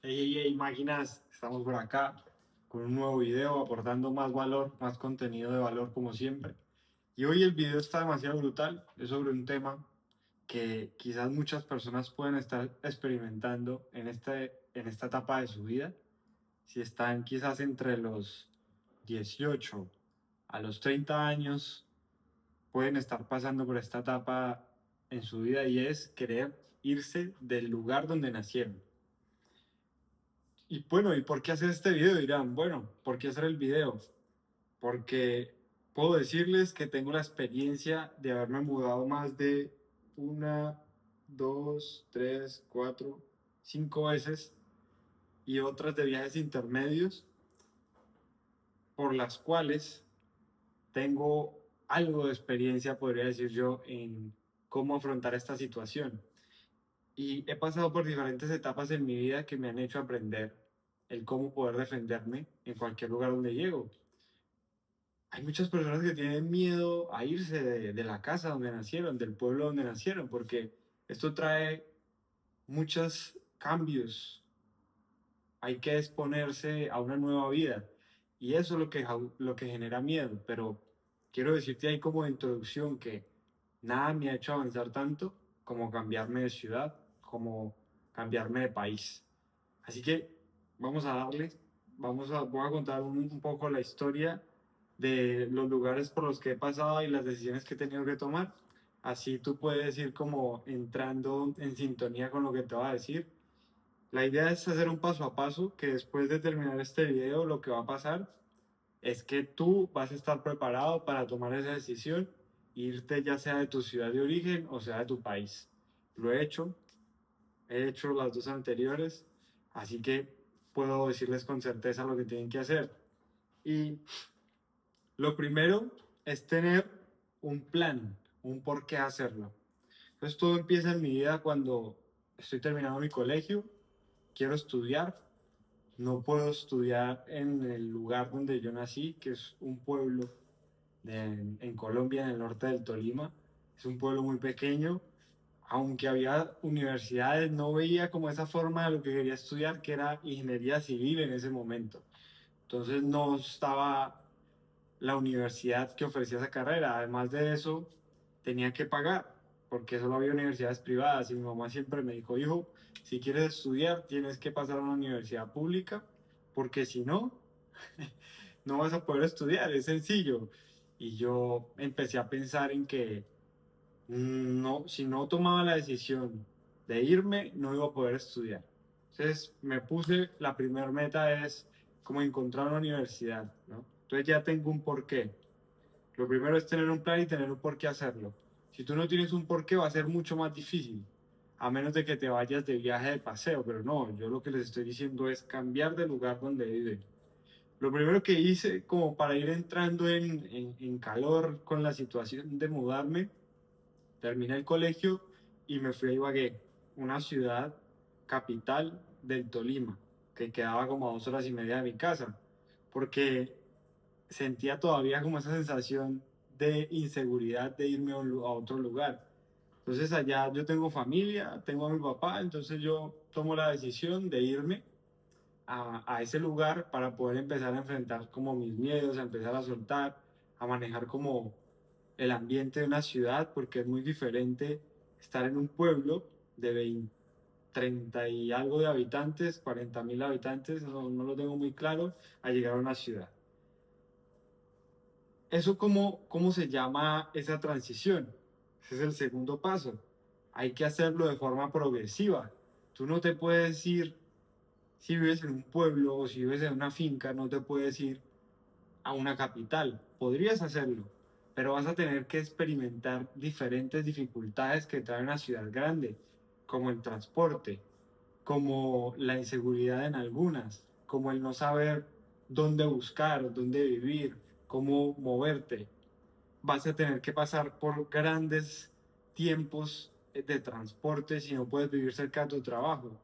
Máquinas, estamos por acá con un nuevo video aportando más valor, más contenido de valor como siempre. Y hoy el video está demasiado brutal, es sobre un tema que quizás muchas personas pueden estar experimentando en esta etapa de su vida. Si están quizás entre los 18 a los 30 años, pueden estar pasando por esta etapa en su vida y es querer irse del lugar donde nacieron. Y bueno, ¿y por qué hacer este video? Dirán, bueno, ¿por qué hacer el video? Porque puedo decirles que tengo la experiencia de haberme mudado más de una, dos, tres, cuatro, cinco veces y otras de viajes intermedios por las cuales tengo algo de experiencia, podría decir yo, en cómo afrontar esta situación. Y he pasado por diferentes etapas en mi vida que me han hecho aprender el cómo poder defenderme en cualquier lugar donde llego. Hay muchas personas que tienen miedo a irse de la casa donde nacieron, del pueblo donde nacieron, porque esto trae muchos cambios. Hay que exponerse a una nueva vida y eso es lo que genera miedo. Pero quiero decirte ahí como introducción que nada me ha hecho avanzar tanto como cambiarme de ciudad, como cambiarme de país. Así que vamos a darle, voy a contar un poco la historia de los lugares por los que he pasado y las decisiones que he tenido que tomar. Así tú puedes ir como entrando en sintonía con lo que te voy a decir. La idea es hacer un paso a paso que después de terminar este video lo que va a pasar es que tú vas a estar preparado para tomar esa decisión e irte ya sea de tu ciudad de origen o sea de tu país. Lo he hecho las dos anteriores, así que puedo decirles con certeza lo que tienen que hacer. Y lo primero es tener un plan, un por qué hacerlo. Entonces todo empieza en mi vida cuando estoy terminando mi colegio, quiero estudiar, no puedo estudiar en el lugar donde yo nací, que es un pueblo en Colombia, en el norte del Tolima. Es un pueblo muy pequeño. Aunque había universidades, no veía como esa forma de lo que quería estudiar, que era ingeniería civil en ese momento. Entonces no estaba la universidad que ofrecía esa carrera. Además de eso, tenía que pagar, porque solo había universidades privadas. Y mi mamá siempre me dijo, hijo, si quieres estudiar, tienes que pasar a una universidad pública, porque si no, no vas a poder estudiar, es sencillo. Y yo empecé a pensar en que no, si no tomaba la decisión de irme, no iba a poder estudiar. Entonces me puse, la primera meta es como encontrar una universidad, ¿no? Entonces ya tengo un porqué. Lo primero es tener un plan y tener un porqué hacerlo. Si tú no tienes un porqué va a ser mucho más difícil, a menos de que te vayas de viaje de paseo, pero no, yo lo que les estoy diciendo es cambiar de lugar donde viven. Lo primero que hice como para ir entrando en calor con la situación de mudarme, terminé el colegio y me fui a Ibagué, una ciudad capital del Tolima, que quedaba como a 2 horas y media de mi casa, porque sentía todavía como esa sensación de inseguridad de irme a otro lugar. Entonces allá yo tengo familia, tengo a mi papá, entonces yo tomo la decisión de irme a ese lugar para poder empezar a enfrentar como mis miedos, a empezar a soltar, a manejar como el ambiente de una ciudad, porque es muy diferente estar en un pueblo de 20, 30 y algo de habitantes, 40.000 habitantes, no lo tengo muy claro, a llegar a una ciudad. ¿Eso cómo se llama esa transición? Ese es el segundo paso. Hay que hacerlo de forma progresiva. Tú no te puedes ir, si vives en un pueblo o si vives en una finca, no te puedes ir a una capital. Podrías hacerlo, pero vas a tener que experimentar diferentes dificultades que trae una ciudad grande, como el transporte, como la inseguridad en algunas, como el no saber dónde buscar, dónde vivir, cómo moverte. Vas a tener que pasar por grandes tiempos de transporte si no puedes vivir cerca de tu trabajo.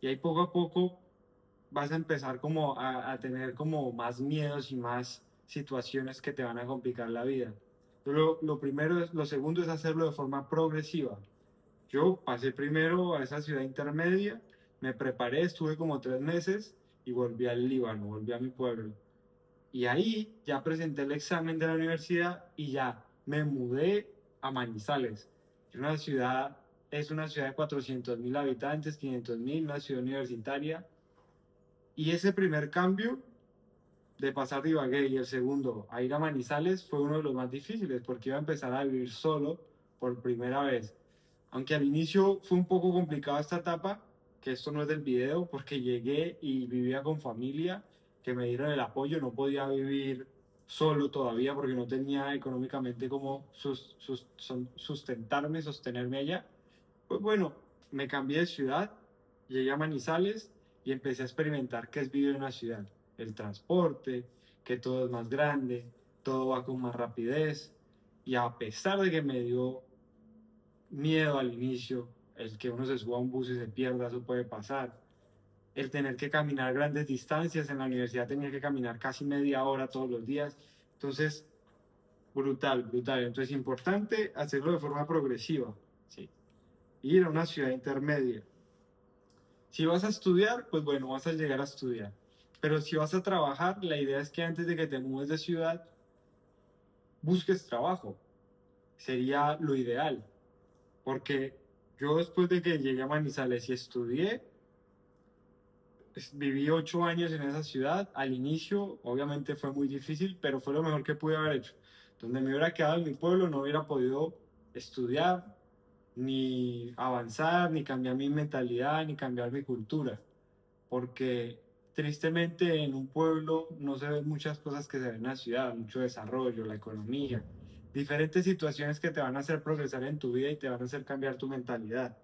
Y ahí poco a poco vas a empezar como a tener como más miedos y más situaciones que te van a complicar la vida. Lo primero es, lo segundo es hacerlo de forma progresiva. Yo pasé primero a esa ciudad intermedia, me preparé, estuve como 3 meses y volví al Líbano, volví a mi pueblo. Y ahí ya presenté el examen de la universidad y ya me mudé a Manizales. Es una ciudad de 400.000 habitantes, 500.000, una ciudad universitaria. Y ese primer cambio de pasar de Ibagué y el segundo a ir a Manizales fue uno de los más difíciles porque iba a empezar a vivir solo por primera vez. Aunque al inicio fue un poco complicado esta etapa, que esto no es del video, porque llegué y vivía con familia que me dieron el apoyo, no podía vivir solo todavía porque no tenía económicamente cómo sustentarme, sostenerme allá. Pues bueno, me cambié de ciudad, llegué a Manizales y empecé a experimentar qué es vivir en una ciudad. El transporte, que todo es más grande, todo va con más rapidez. Y a pesar de que me dio miedo al inicio, el que uno se suba a un bus y se pierda, eso puede pasar. El tener que caminar grandes distancias, en la universidad tenía que caminar casi media hora todos los días. Entonces, brutal, brutal. Entonces, importante hacerlo de forma progresiva, ¿sí? Ir a una ciudad intermedia. Si vas a estudiar, pues bueno, vas a llegar a estudiar. Pero si vas a trabajar, la idea es que antes de que te mudes de ciudad, busques trabajo. Sería lo ideal. Porque yo después de que llegué a Manizales y estudié, viví 8 años en esa ciudad. Al inicio, obviamente fue muy difícil, pero fue lo mejor que pude haber hecho. Donde me hubiera quedado en mi pueblo, no hubiera podido estudiar, ni avanzar, ni cambiar mi mentalidad, ni cambiar mi cultura. Porque tristemente en un pueblo no se ven muchas cosas que se ven en la ciudad, mucho desarrollo, la economía, diferentes situaciones que te van a hacer progresar en tu vida y te van a hacer cambiar tu mentalidad.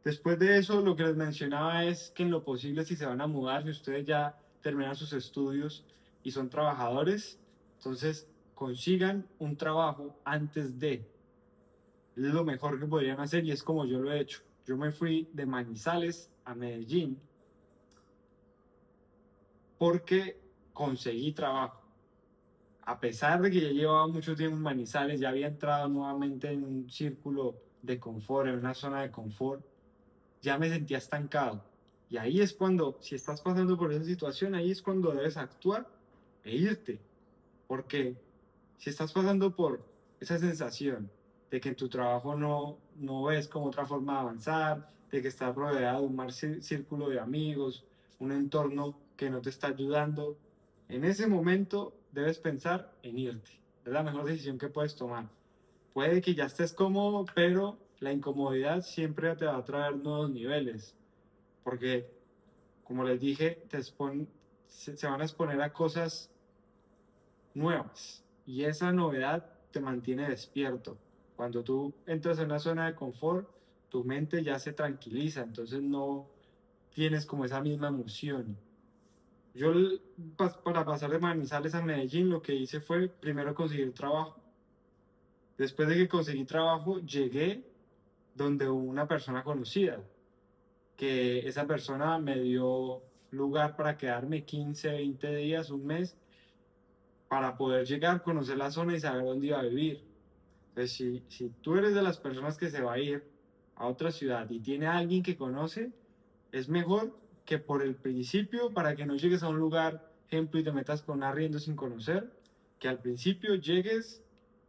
Después de eso, lo que les mencionaba es que en lo posible, si se van a mudar, si ustedes ya terminan sus estudios y son trabajadores, entonces consigan un trabajo antes de. Es lo mejor que podrían hacer y es como yo lo he hecho. Yo me fui de Manizales a Medellín porque conseguí trabajo. A pesar de que ya llevaba mucho tiempo en Manizales, ya había entrado nuevamente en un círculo de confort, en una zona de confort, ya me sentía estancado. Y ahí es cuando, si estás pasando por esa situación, ahí es cuando debes actuar e irte. Porque si estás pasando por esa sensación de que en tu trabajo no ves como otra forma de avanzar, de que estás rodeado de un círculo de amigos, un entorno que no te está ayudando, en ese momento debes pensar en irte. Es la mejor decisión que puedes tomar. Puede que ya estés cómodo, pero la incomodidad siempre te va a traer nuevos niveles. Porque, como les dije, se van a exponer a cosas nuevas y esa novedad te mantiene despierto. Cuando tú entras en una zona de confort, tu mente ya se tranquiliza, entonces no tienes como esa misma emoción. Yo para pasar de Manizales a Medellín lo que hice fue primero conseguir trabajo. Después de que conseguí trabajo, llegué donde una persona conocida, que esa persona me dio lugar para quedarme 15, 20 días, un mes, para poder llegar, conocer la zona y saber dónde iba a vivir. Entonces, si tú eres de las personas que se va a ir a otra ciudad y tiene a alguien que conoce, es mejor que por el principio, para que no llegues a un lugar, ejemplo, y te metas con un arriendo sin conocer, que al principio llegues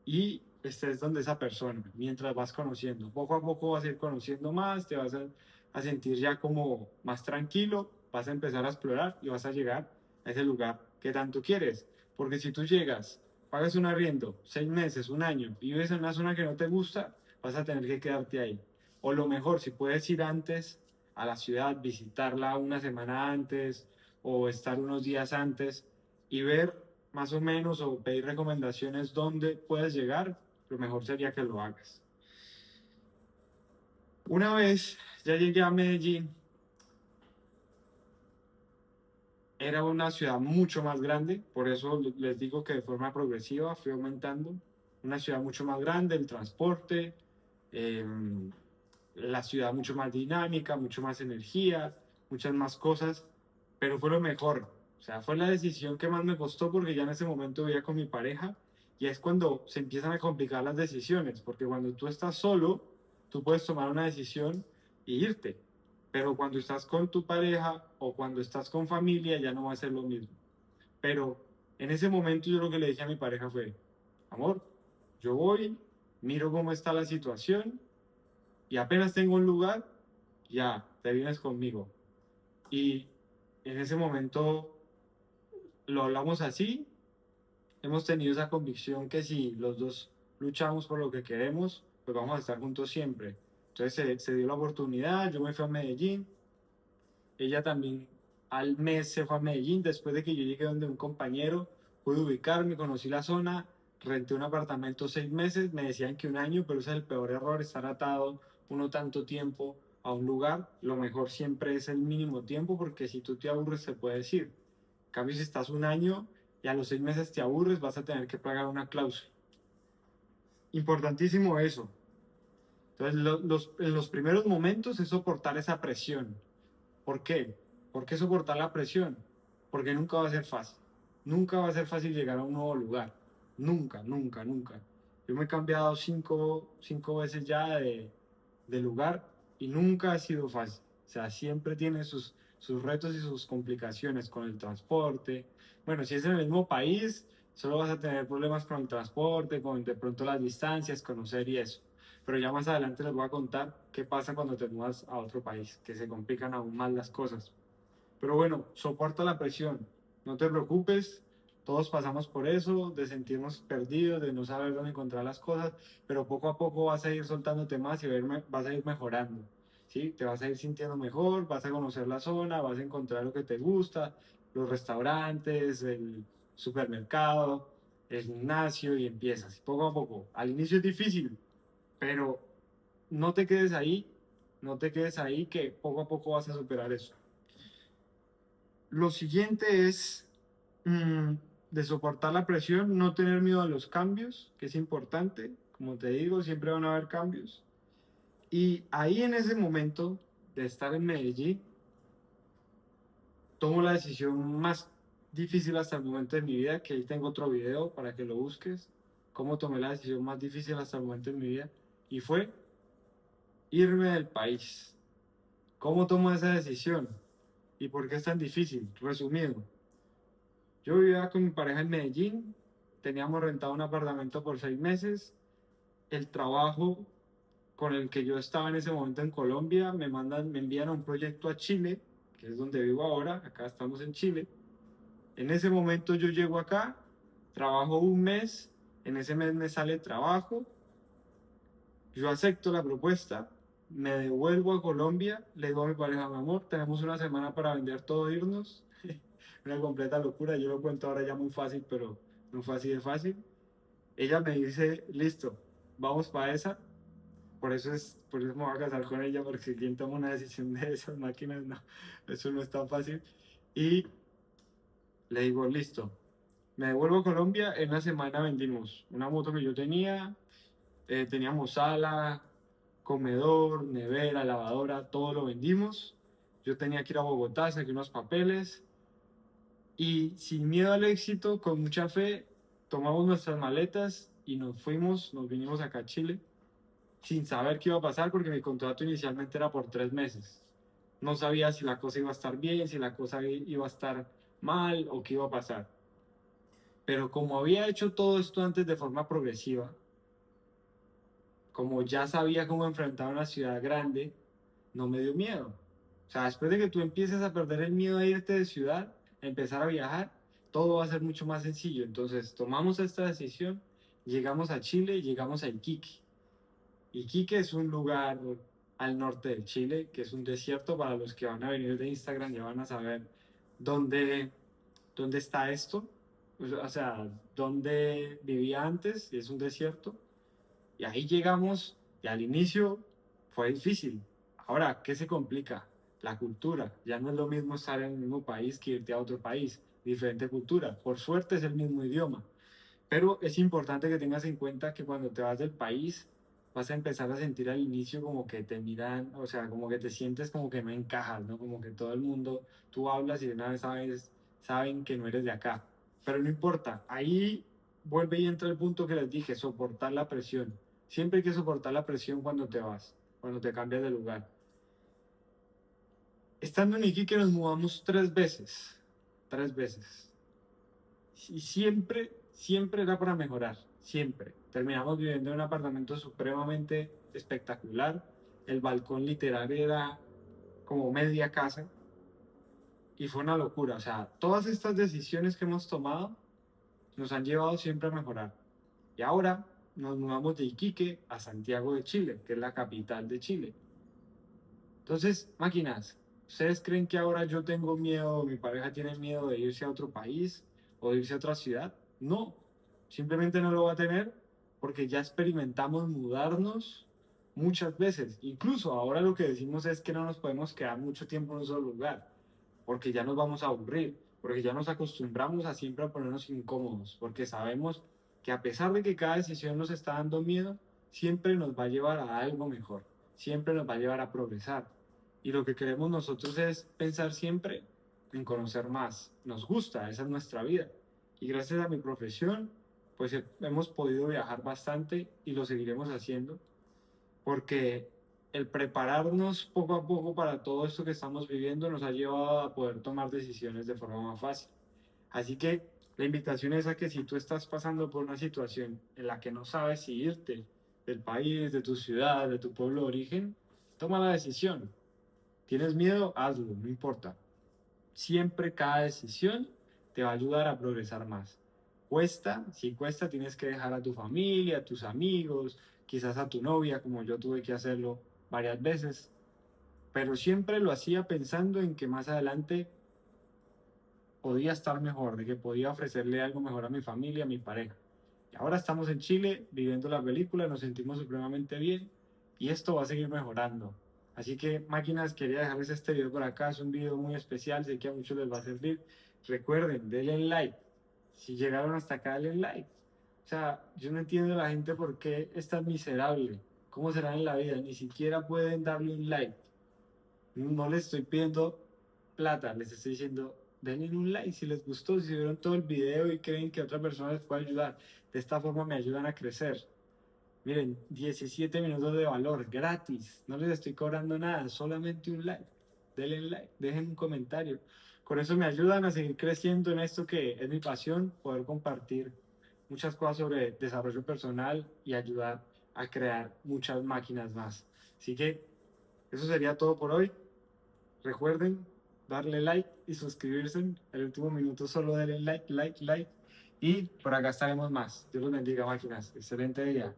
y estés donde esa persona, mientras vas conociendo. Poco a poco vas a ir conociendo más, te vas a sentir ya como más tranquilo, vas a empezar a explorar y vas a llegar a ese lugar que tanto quieres. Porque si tú llegas, pagas un arriendo, 6 meses, un año, y vives en una zona que no te gusta, vas a tener que quedarte ahí. O lo mejor, si puedes ir antes a la ciudad, visitarla una semana antes o estar unos días antes y ver más o menos o pedir recomendaciones dónde puedes llegar, lo mejor sería que lo hagas. Una vez ya llegué a Medellín, era una ciudad mucho más grande, por eso les digo que de forma progresiva fui aumentando. Una ciudad mucho más grande, el transporte, eh, la ciudad mucho más dinámica, mucho más energía, muchas más cosas, pero fue lo mejor. O sea, fue la decisión que más me costó porque ya en ese momento vivía con mi pareja y es cuando se empiezan a complicar las decisiones, porque cuando tú estás solo, tú puedes tomar una decisión e irte. pero cuando estás con tu pareja o cuando estás con familia ya no va a ser lo mismo. Pero en ese momento yo lo que le dije a mi pareja fue, amor, yo voy, miro cómo está la situación y apenas tengo un lugar, ya, te vienes conmigo. Y en ese momento lo hablamos así, hemos tenido esa convicción que si los dos luchamos por lo que queremos, pues vamos a estar juntos siempre. Entonces se dio la oportunidad, yo me fui a Medellín, ella también al mes se fue a Medellín, después de que yo llegué donde un compañero, pude ubicarme, conocí la zona, renté un apartamento 6 meses, me decían que un año, pero ese es el peor error, estar atado uno tanto tiempo a un lugar, lo mejor siempre es el mínimo tiempo, porque si tú te aburres se puede decir. En cambio, si estás un año y a los 6 meses te aburres, vas a tener que pagar una cláusula. Importantísimo eso. Entonces, en los primeros momentos es soportar esa presión. ¿Por qué? ¿Por qué soportar la presión? Porque nunca va a ser fácil. Nunca va a ser fácil llegar a un nuevo lugar. Nunca, nunca, nunca. Yo me he cambiado cinco veces ya de lugar y nunca ha sido fácil. O sea, siempre tiene sus retos y sus complicaciones con el transporte. Bueno, si es en el mismo país, solo vas a tener problemas con el transporte, con de pronto las distancias, conocer y eso. Pero ya más adelante les voy a contar qué pasa cuando te mudas a otro país, que se complican aún más las cosas. Pero bueno, soporta la presión, no te preocupes, todos pasamos por eso, de sentirnos perdidos, de no saber dónde encontrar las cosas, pero poco a poco vas a ir soltándote más y vas a ir mejorando, ¿sí? Te vas a ir sintiendo mejor, vas a conocer la zona, vas a encontrar lo que te gusta, los restaurantes, el supermercado, el gimnasio y empiezas, poco a poco. Al inicio es difícil, pero no te quedes ahí, no te quedes ahí, que poco a poco vas a superar eso. Lo siguiente es mm, de soportar la presión, no tener miedo a los cambios, que es importante. Como te digo, siempre van a haber cambios. Y ahí en ese momento de estar en Medellín, tomo la decisión más difícil hasta el momento de mi vida, que ahí tengo otro video para que lo busques, cómo tomé la decisión más difícil hasta el momento de mi vida, y fue irme del país. ¿Cómo tomo esa decisión? ¿Y por qué es tan difícil? Resumido, yo vivía con mi pareja en Medellín, teníamos rentado un apartamento por 6 meses, el trabajo con el que yo estaba en ese momento en Colombia, me envían a un proyecto a Chile, que es donde vivo ahora, acá estamos en Chile. En ese momento yo llego acá, trabajo un mes, en ese mes me sale trabajo, yo acepto la propuesta, me devuelvo a Colombia, le digo a mi pareja, mi amor, tenemos una semana para vender todo, e irnos. Una completa locura, yo lo cuento ahora ya muy fácil, pero no fue así de fácil. Ella me dice, listo, vamos para esa. Por eso me voy a casar con ella, porque si quien toma una decisión de esas máquinas, no, eso no es tan fácil. Y le digo, listo, me devuelvo a Colombia, en una semana vendimos una moto que yo tenía, teníamos sala, comedor, nevera, lavadora, todo lo vendimos. Yo tenía que ir a Bogotá, saqué unos papeles y sin miedo al éxito, con mucha fe, tomamos nuestras maletas y nos fuimos, nos vinimos acá a Chile sin saber qué iba a pasar porque mi contrato inicialmente era por 3 meses. No sabía si la cosa iba a estar bien, si la cosa iba a estar mal o qué iba a pasar. Pero como había hecho todo esto antes de forma progresiva, como ya sabía cómo enfrentar una ciudad grande, no me dio miedo. O sea, después de que tú empieces a perder el miedo a irte de ciudad, a empezar a viajar, todo va a ser mucho más sencillo. Entonces, tomamos esta decisión, llegamos a Chile, llegamos a Iquique. Iquique es un lugar al norte de Chile, que es un desierto. Para los que van a venir de Instagram ya van a saber dónde, dónde está esto. O sea, dónde vivía antes, y es un desierto. Y ahí llegamos y al inicio fue difícil. Ahora, ¿qué se complica? La cultura. Ya no es lo mismo estar en el mismo país que irte a otro país. Diferente cultura. Por suerte es el mismo idioma. Pero es importante que tengas en cuenta que cuando te vas del país vas a empezar a sentir al inicio como que te miran, o sea, como que te sientes como que no encajas, ¿no? Como que todo el mundo, tú hablas y de una vez saben que no eres de acá. Pero no importa, ahí vuelve y entra el punto que les dije, soportar la presión. Siempre hay que soportar la presión cuando te vas, cuando te cambias de lugar. Estando en Iquique nos mudamos 3 veces, 3 veces. Y siempre era para mejorar, siempre. Terminamos viviendo en un apartamento supremamente espectacular. El balcón literal era como media casa y fue una locura. O sea, todas estas decisiones que hemos tomado nos han llevado siempre a mejorar. Y ahora nos mudamos de Iquique a Santiago de Chile, que es la capital de Chile. Entonces, máquinas, ¿ustedes creen que ahora yo tengo miedo, mi pareja tiene miedo de irse a otro país o de irse a otra ciudad? No, simplemente no lo va a tener porque ya experimentamos mudarnos muchas veces. Incluso ahora lo que decimos es que no nos podemos quedar mucho tiempo en un solo lugar, porque ya nos vamos a aburrir, porque ya nos acostumbramos a siempre a ponernos incómodos, porque sabemos que a pesar de que cada decisión nos está dando miedo, siempre nos va a llevar a algo mejor, siempre nos va a llevar a progresar. Y lo que queremos nosotros es pensar siempre en conocer más. Nos gusta, esa es nuestra vida. Y gracias a mi profesión, pues hemos podido viajar bastante y lo seguiremos haciendo, porque el prepararnos poco a poco para todo esto que estamos viviendo nos ha llevado a poder tomar decisiones de forma más fácil. Así que la invitación es a que si tú estás pasando por una situación en la que no sabes si irte del país, de tu ciudad, de tu pueblo de origen, toma la decisión. ¿Tienes miedo? Hazlo, no importa. Siempre cada decisión te va a ayudar a progresar más. Cuesta, si cuesta, tienes que dejar a tu familia, a tus amigos, quizás a tu novia, como yo tuve que hacerlo varias veces, pero siempre lo hacía pensando en que más adelante podía estar mejor, de que podía ofrecerle algo mejor a mi familia, a mi pareja. Y ahora estamos en Chile viviendo la película, nos sentimos supremamente bien y esto va a seguir mejorando. Así que, máquinas, quería dejarles este video por acá, es un video muy especial, sé que a muchos les va a servir. Recuerden, denle like. Si llegaron hasta acá, denle like. O sea, yo no entiendo a la gente por qué es tan miserable. ¿Cómo será en la vida? Ni siquiera pueden darle un like. No les estoy pidiendo plata, les estoy diciendo, denle un like si les gustó, si vieron todo el video y creen que otra persona les puede ayudar. De esta forma me ayudan a crecer. Miren, 17 minutos de valor gratis, no les estoy cobrando nada, solamente un like. Denle like, dejen un comentario. Con eso me ayudan a seguir creciendo en esto que es mi pasión, poder compartir muchas cosas sobre desarrollo personal y ayudar a crear muchas máquinas más. Así que eso sería todo por hoy. Recuerden darle like y suscribirse. El último minuto solo denle like, like, like. Y por acá estaremos más. Dios los bendiga, máquinas. Excelente día.